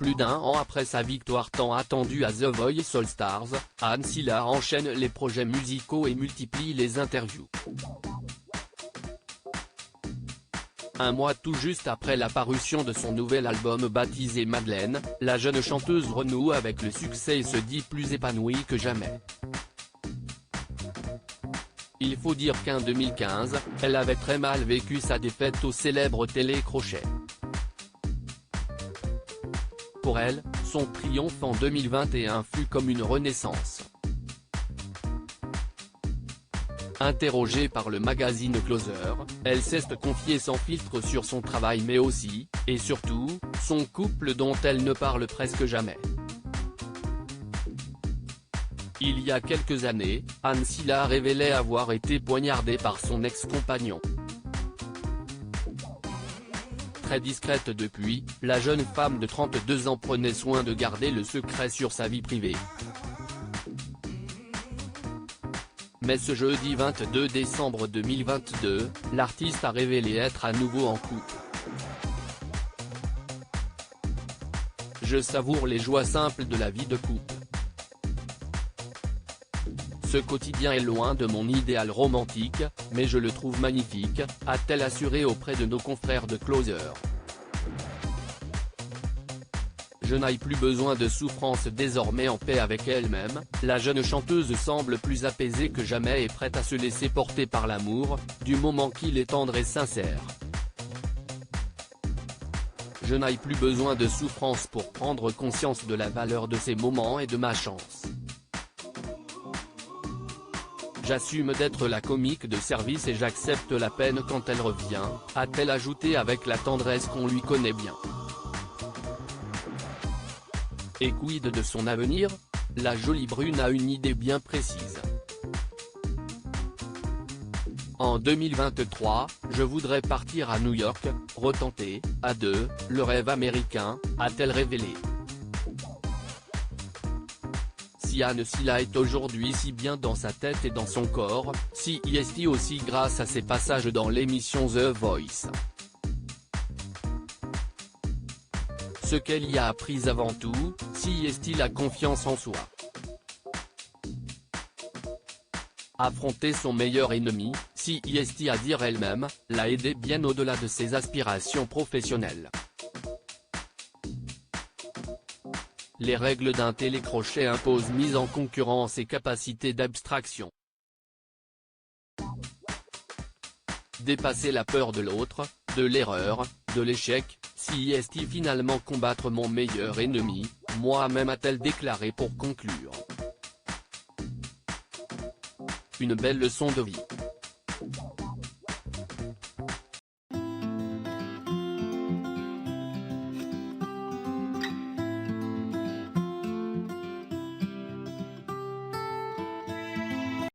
Plus d'un an après sa victoire tant attendue à The Voice All Stars, Anne Silla enchaîne les projets musicaux et multiplie les interviews. Un mois tout juste après la parution de son nouvel album baptisé Madeleine, la jeune chanteuse renoue avec le succès et se dit plus épanouie que jamais. Il faut dire qu'en 2015, elle avait très mal vécu sa défaite au célèbre Télécrochet. Pour elle, son triomphe en 2021 fut comme une renaissance. Interrogée par le magazine Closer, elle s'est confiée sans filtre sur son travail mais aussi, et surtout, son couple dont elle ne parle presque jamais. Il y a quelques années, Anne Silla révélait avoir été poignardée par son ex-compagnon. Très discrète depuis, la jeune femme de 32 ans prenait soin de garder le secret sur sa vie privée. Mais ce jeudi 22 décembre 2022, l'artiste a révélé être à nouveau en couple. Je savoure les joies simples de la vie de couple. Ce quotidien est loin de mon idéal romantique, mais je le trouve magnifique, a-t-elle assuré auprès de nos confrères de Closer. Je n'ai plus besoin de souffrance, désormais en paix avec elle-même, la jeune chanteuse semble plus apaisée que jamais et prête à se laisser porter par l'amour, du moment qu'il est tendre et sincère. Je n'ai plus besoin de souffrance pour prendre conscience de la valeur de ces moments et de ma chance. J'assume d'être la comique de service et j'accepte la peine quand elle revient, a-t-elle ajouté avec la tendresse qu'on lui connaît bien. Et quid de son avenir? La jolie brune a une idée bien précise. En 2023, je voudrais partir à New York, retenter, à deux, le rêve américain, a-t-elle révélé. Si Anne Silla est aujourd'hui si bien dans sa tête et dans son corps, si est aussi grâce à ses passages dans l'émission The Voice. Ce qu'elle y a appris avant tout, si est la confiance en soi. Affronter son meilleur ennemi, si est à dire elle-même, l'a aidé bien au-delà de ses aspirations professionnelles. Les règles d'un télécrochet imposent mise en concurrence et capacité d'abstraction. Dépasser la peur de l'autre, de l'erreur, de l'échec, si est finalement combattre mon meilleur ennemi, moi-même, a-t-elle déclaré pour conclure. Une belle leçon de vie.